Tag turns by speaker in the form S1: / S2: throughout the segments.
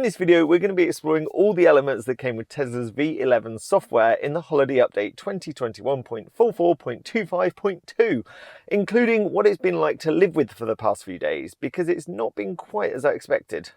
S1: In this video, we're going to be exploring all the elements that came with Tesla's V11 software in the holiday update 2021.44.25.2, including what it's been like to live with for the past few days, because it's not been quite as I expected.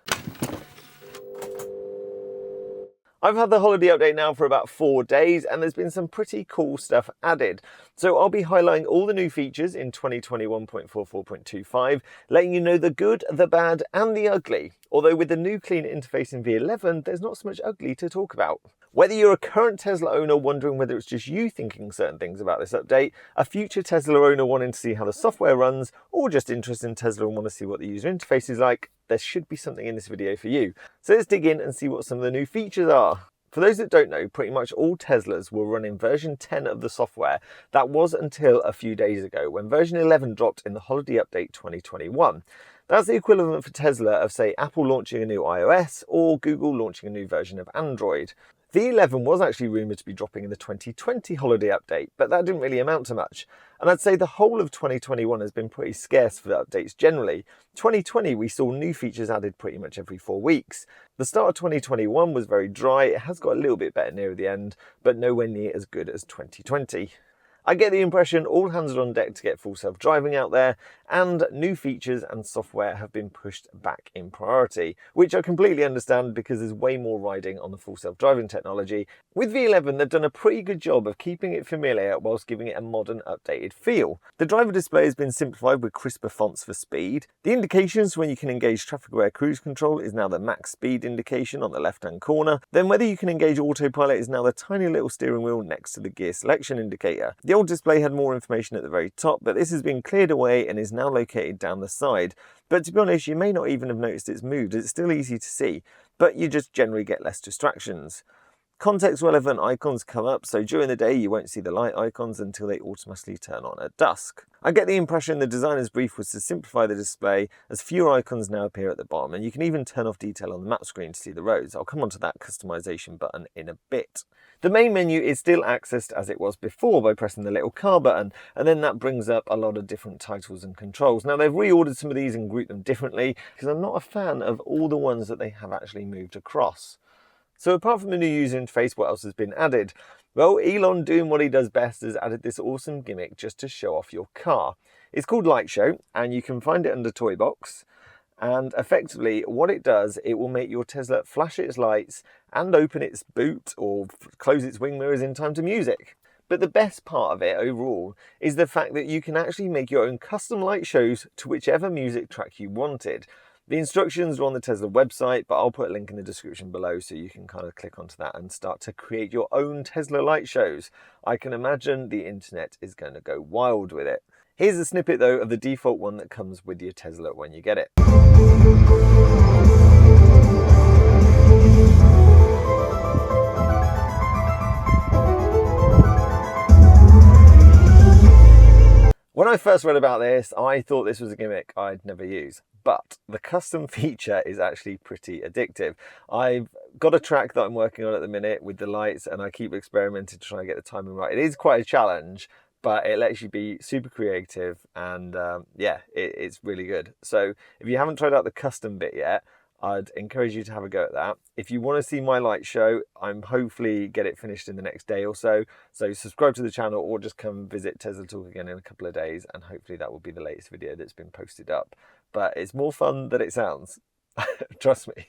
S1: I've had the holiday update now for about 4 days and there's been some pretty cool stuff added. So I'll be highlighting all the new features in 2021.44.25, letting you know the good, the bad and the ugly. Although with the new clean interface in V11, there's not so much ugly to talk about. Whether you're a current Tesla owner wondering whether it's just you thinking certain things about this update, a future Tesla owner wanting to see how the software runs, or just interested in Tesla and want to see what the user interface is like, there should be something in this video for you. So let's dig in and see what some of the new features are. For those that don't know, pretty much all Teslas will run in version 10 of the software. That was until a few days ago, when version 11 dropped in the holiday update 2021. That's the equivalent for Tesla of, say, Apple launching a new iOS or Google launching a new version of Android. V11 was actually rumoured to be dropping in the 2020 holiday update, but that didn't really amount to much. And I'd say the whole of 2021 has been pretty scarce for updates generally. 2020 we saw new features added pretty much every 4 weeks. The start of 2021 was very dry. It has got a little bit better near the end, but nowhere near as good as 2020. I get the impression all hands are on deck to get full self-driving out there, and new features and software have been pushed back in priority, which I completely understand because there's way more riding on the full self-driving technology. With V11, they've done a pretty good job of keeping it familiar whilst giving it a modern, updated feel. The driver display has been simplified with crisper fonts for speed. The indications when you can engage traffic-aware cruise control is now the max speed indication on the left-hand corner. Then whether you can engage autopilot is now the tiny little steering wheel next to the gear selection indicator. The old display had more information at the very top, but this has been cleared away and is now located down the side. But to be honest, you may not even have noticed it's moved. It's still easy to see, but you just generally get less distractions. Context relevant icons come up, so during the day you won't see the light icons until they automatically turn on at dusk. I get the impression the designer's brief was to simplify the display, as fewer icons now appear at the bottom, and you can even turn off detail on the map screen to see the roads. I'll come on to that customization button in a bit. The main menu is still accessed as it was before by pressing the little car button, and then that brings up a lot of different titles and controls. Now they've reordered some of these and grouped them differently, because I'm not a fan of all the ones that they have actually moved across. So apart from the new user interface, what else has been added? Well, Elon, doing what he does best, has added this awesome gimmick just to show off your car. It's called Light Show, and you can find it under Toy Box. And effectively, what it does, it will make your Tesla flash its lights and open its boot or close its wing mirrors in time to music. But the best part of it overall is the fact that you can actually make your own custom light shows to whichever music track you wanted. The instructions are on the Tesla website, but I'll put a link in the description below so you can kind of click onto that and start to create your own Tesla light shows. I can imagine the internet is going to go wild with it. Here's a snippet though of the default one that comes with your Tesla when you get it. When I first read about this, I thought this was a gimmick I'd never use. But the custom feature is actually pretty addictive. I've got a track that I'm working on at the minute with the lights, and I keep experimenting to try and get the timing right. It is quite a challenge, but it lets you be super creative, and yeah, it's really good. So if you haven't tried out the custom bit yet, I'd encourage you to have a go at that. If you want to see my light show, I'm hopefully get it finished in the next day or so. So subscribe to the channel or just come visit Tesla Talk again in a couple of days, and hopefully that will be the latest video that's been posted up. But it's more fun than it sounds. Trust me.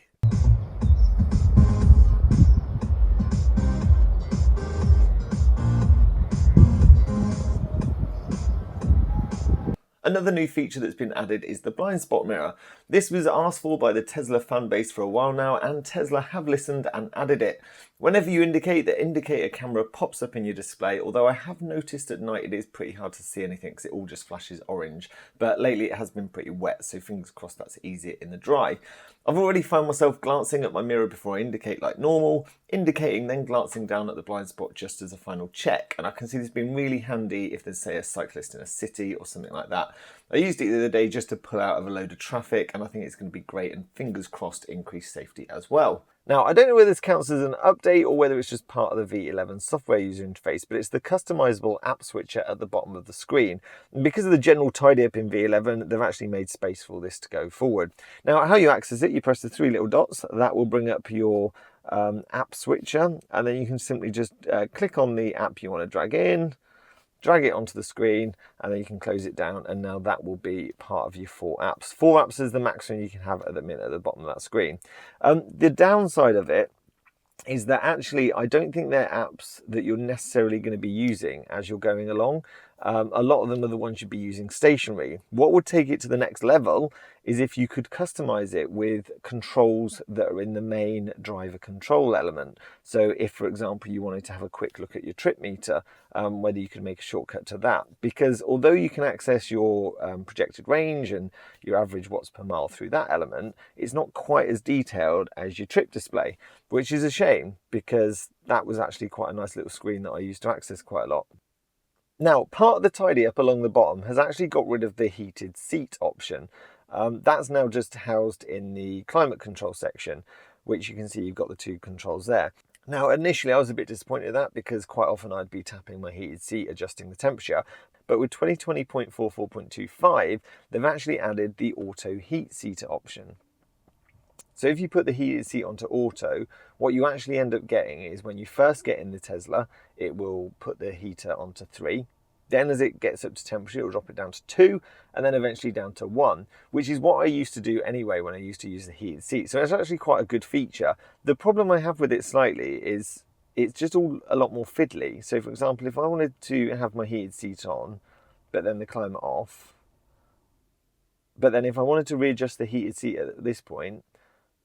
S1: Another new feature that's been added is the blind spot mirror. This was asked for by the Tesla fan base for a while now, and Tesla have listened and added it. Whenever you indicate, the indicator camera pops up in your display, although I have noticed at night it is pretty hard to see anything because it all just flashes orange. But lately it has been pretty wet, so fingers crossed that's easier in the dry. I've already found myself glancing at my mirror before I indicate like normal, indicating then glancing down at the blind spot just as a final check, and I can see this being really handy if there's, say, a cyclist in a city or something like that. I used it the other day just to pull out of a load of traffic, and I think it's going to be great, and fingers crossed increase safety as well. Now, I don't know whether this counts as an update or whether it's just part of the V11 software user interface, but it's the customizable app switcher at the bottom of the screen. And because of the general tidy up in V11, they've actually made space for this to go forward. Now, how you access it, you press the three little dots. That will bring up your app switcher, and then you can simply just click on the app you want to drag in, drag it onto the screen, and then you can close it down, and now that will be part of your 4 apps. 4 apps is the maximum you can have at the minute at the bottom of that screen. The downside of it is that actually I don't think they're apps that you're necessarily going to be using as you're going along. A lot of them are the ones you'd be using stationary. What would take it to the next level is if you could customize it with controls that are in the main driver control element. So if, for example, you wanted to have a quick look at your trip meter, whether you could make a shortcut to that. Because although you can access your projected range and your average watts per mile through that element, it's not quite as detailed as your trip display, which is a shame because that was actually quite a nice little screen that I used to access quite a lot. Now, part of the tidy up along the bottom has actually got rid of the heated seat option. That's now just housed in the climate control section, which you can see you've got the 2 controls there. Now, initially I was a bit disappointed at that because quite often I'd be tapping my heated seat, adjusting the temperature. But with 2020.44.25, they've actually added the auto heat seater option. So if you put the heated seat onto auto, what you actually end up getting is when you first get in the Tesla, it will put the heater onto 3. Then as it gets up to temperature, it will drop it down to 2, and then eventually down to 1, which is what I used to do anyway when I used to use the heated seat. So it's actually quite a good feature. The problem I have with it slightly is it's just all a lot more fiddly. So for example, if I wanted to have my heated seat on, but then the climate off, but then if I wanted to readjust the heated seat at this point,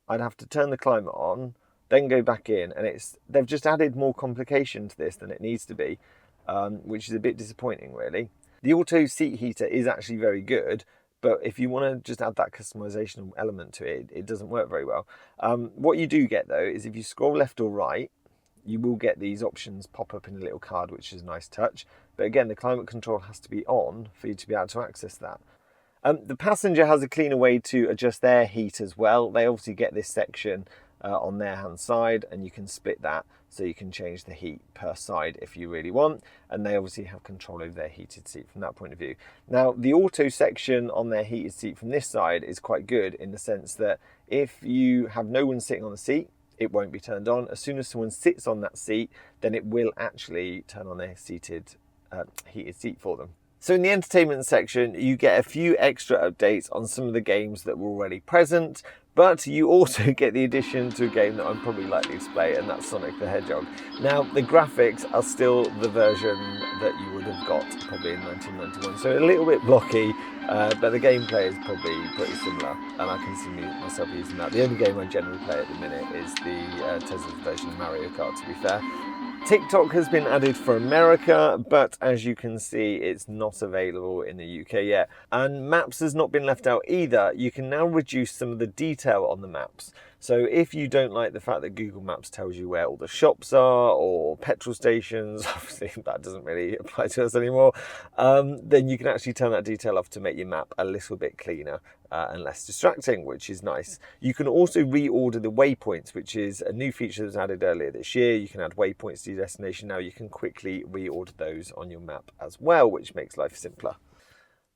S1: I'd have to turn the climate on, then go back in, and they've just added more complication to this than it needs to be, which is a bit disappointing, really. The auto seat heater is actually very good, but if you want to just add that customization element to it, it doesn't work very well. What you do get, though, is if you scroll left or right, you will get these options pop up in a little card, which is a nice touch. But again, the climate control has to be on for you to be able to access that. The passenger has a cleaner way to adjust their heat as well. They obviously get this section on their hand side, and you can split that so you can change the heat per side if you really want, and they obviously have control over their heated seat from that point of view. Now, the auto section on their heated seat from this side is quite good in the sense that if you have no one sitting on the seat, it won't be turned on. As soon as someone sits on that seat, then it will actually turn on their heated seat for them. So in the entertainment section, you get a few extra updates on some of the games that were already present, but you also get the addition to a game that I'm probably likely to play, and that's Sonic the Hedgehog. Now, the graphics are still the version that you would have got probably in 1991, so a little bit blocky, but the gameplay is probably pretty similar, and I can see myself using that. The only game I generally play at the minute is the Tesla's version of Mario Kart, to be fair. TikTok has been added for America, but as you can see, it's not available in the UK yet. And Maps has not been left out either. You can now reduce some of the detail on the maps. So if you don't like the fact that Google Maps tells you where all the shops are or petrol stations, obviously that doesn't really apply to us anymore, then you can actually turn that detail off to make your map a little bit cleaner and less distracting, which is nice. You can also reorder the waypoints, which is a new feature that was added earlier this year. You can add waypoints to your destination. Now you can quickly reorder those on your map as well, which makes life simpler.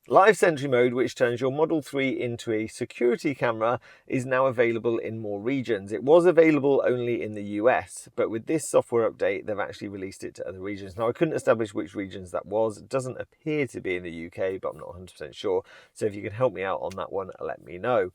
S1: Live Sentry mode, which turns your Model 3 into a security camera, is now available in more regions. It was available only in the US, but with this software update, they've actually released it to other regions. Now, I couldn't establish which regions that was. It doesn't appear to be in the UK, but I'm not 100% sure. So if you can help me out on that one, let me know.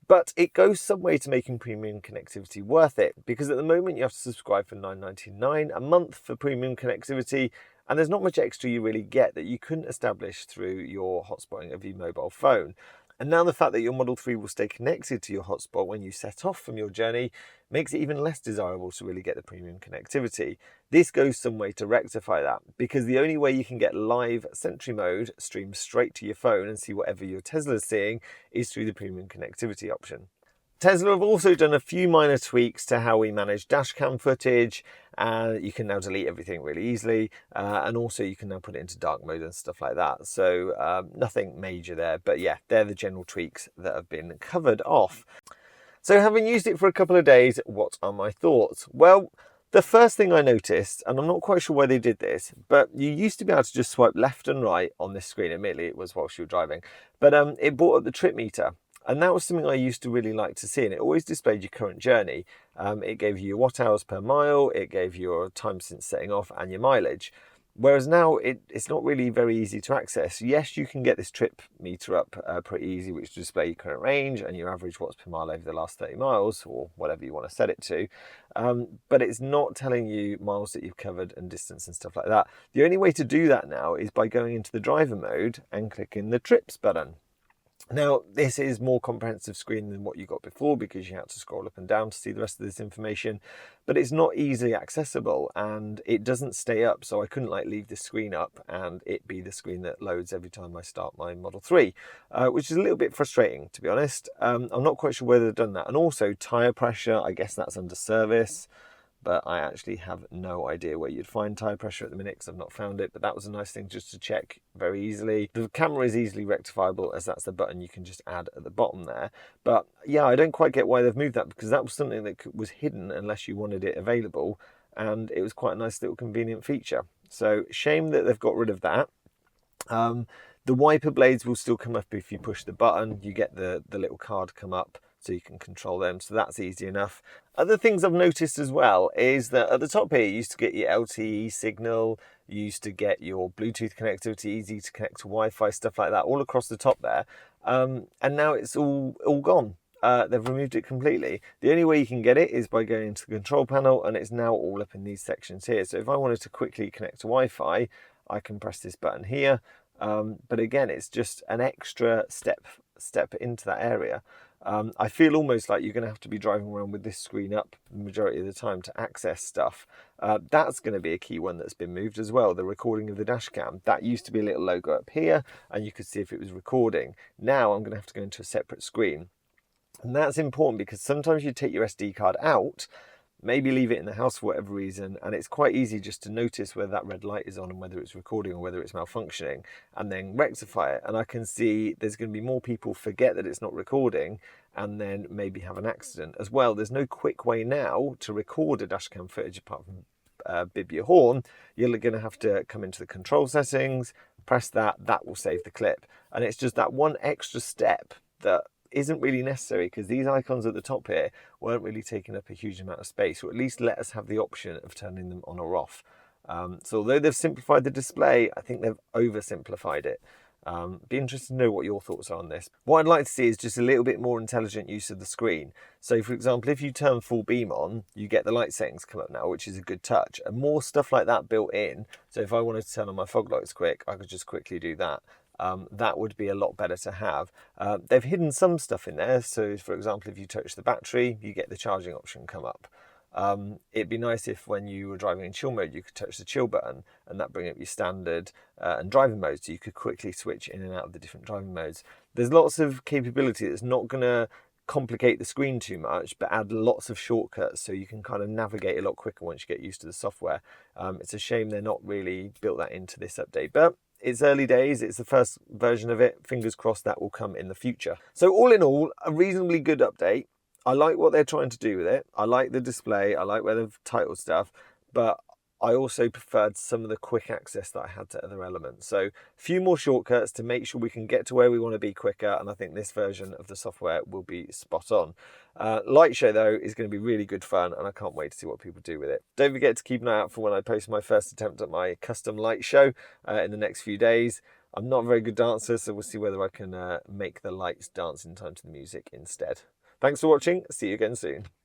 S1: But it goes some way to making premium connectivity worth it, because at the moment you have to subscribe for $9.99 a month for premium connectivity, and there's not much extra you really get that you couldn't establish through your hotspotting of your mobile phone. And now the fact that your Model 3 will stay connected to your hotspot when you set off from your journey makes it even less desirable to really get the premium connectivity. This goes some way to rectify that, because the only way you can get live Sentry mode streamed straight to your phone and see whatever your Tesla's seeing is through the premium connectivity option. Tesla have also done a few minor tweaks to how we manage dashcam footage. You can now delete everything really easily, and also you can now put it into dark mode and stuff like that. So nothing major there, but yeah, they're the general tweaks that have been covered off. So having used it for a couple of days, what are my thoughts? Well, the first thing I noticed, and I'm not quite sure why they did this, but you used to be able to just swipe left and right on this screen. Admittedly, it was whilst you were driving, but it brought up the trip meter. And that was something I used to really like to see, and it always displayed your current journey. It gave you your watt hours per mile, it gave your time since setting off, and your mileage. Whereas now it's not really very easy to access. Yes, you can get this trip meter up pretty easy, which display your current range and your average watts per mile over the last 30 miles, or whatever you want to set it to. But it's not telling you miles that you've covered and distance and stuff like that. The only way to do that now is by going into the driver mode and clicking the trips button. Now, this is more comprehensive screen than what you got before because you had to scroll up and down to see the rest of this information, but it's not easily accessible and it doesn't stay up. So I couldn't leave this screen up and it be the screen that loads every time I start my Model 3, which is a little bit frustrating, to be honest. I'm not quite sure whether they've done that. And also tyre pressure, I guess that's under service. But I actually have no idea where you'd find tyre pressure at the minute because I've not found it. But that was a nice thing just to check very easily. The camera is easily rectifiable as that's the button you can just add at the bottom there. But yeah, I don't quite get why they've moved that because that was something that was hidden unless you wanted it available. And it was quite a nice little convenient feature. So shame that they've got rid of that. The wiper blades will still come up if you push the button. You get the little card come up so you can control them. So that's easy enough. Other things I've noticed as well is that at the top here, you used to get your LTE signal, you used to get your Bluetooth connectivity, easy to connect to Wi-Fi, stuff like that, all across the top there. And now it's all gone. They've removed it completely. The only way you can get it is by going into the control panel, and it's now all up in these sections here. So if I wanted to quickly connect to Wi-Fi, I can press this button here. But again, it's just an extra step into that area. I feel almost like you're going to have to be driving around with this screen up the majority of the time to access stuff. That's going to be a key one that's been moved as well, the recording of the dash cam. That used to be a little logo up here and you could see if it was recording. Now I'm going to have to go into a separate screen. And that's important because sometimes you take your SD card out, maybe leave it in the house for whatever reason, and it's quite easy just to notice whether that red light is on and whether it's recording or whether it's malfunctioning, and then rectify it. And I can see there's going to be more people forget that it's not recording and then maybe have an accident as well. There's no quick way now to record a dashcam footage apart from bib your horn. You're going to have to come into the control settings, press that will save the clip. And it's just that one extra step that isn't really necessary because these icons at the top here weren't really taking up a huge amount of space, or at least let us have the option of turning them on or off. So although they've simplified the display, I think they've oversimplified it. Be interested to know what your thoughts are on this. What I'd like to see is just a little bit more intelligent use of the screen. So for example, if you turn full beam on, you get the light settings come up now, which is a good touch, and more stuff like that built in. So if I wanted to turn on my fog lights quick, I could just quickly do that. That would be a lot better to have. They've hidden some stuff in there. So for example, if you touch the battery, you get the charging option come up. It'd be nice if when you were driving in chill mode, you could touch the chill button and that bring up your standard and driving modes, so you could quickly switch in and out of the different driving modes. There's lots of capability that's not going to complicate the screen too much, but add lots of shortcuts so you can kind of navigate a lot quicker once you get used to the software. It's a shame they're not really built that into this update, but it's early days, it's the first version of it. Fingers crossed that will come in the future. So all in all, a reasonably good update. I like what they're trying to do with it. I like the display, I like where they've titled stuff, but I also preferred some of the quick access that I had to other elements. So a few more shortcuts to make sure we can get to where we want to be quicker, and I think this version of the software will be spot on. Light show though is going to be really good fun, and I can't wait to see what people do with it. Don't forget to keep an eye out for when I post my first attempt at my custom light show in the next few days. I'm not a very good dancer, so we'll see whether I can make the lights dance in time to the music instead. Thanks for watching, see you again soon.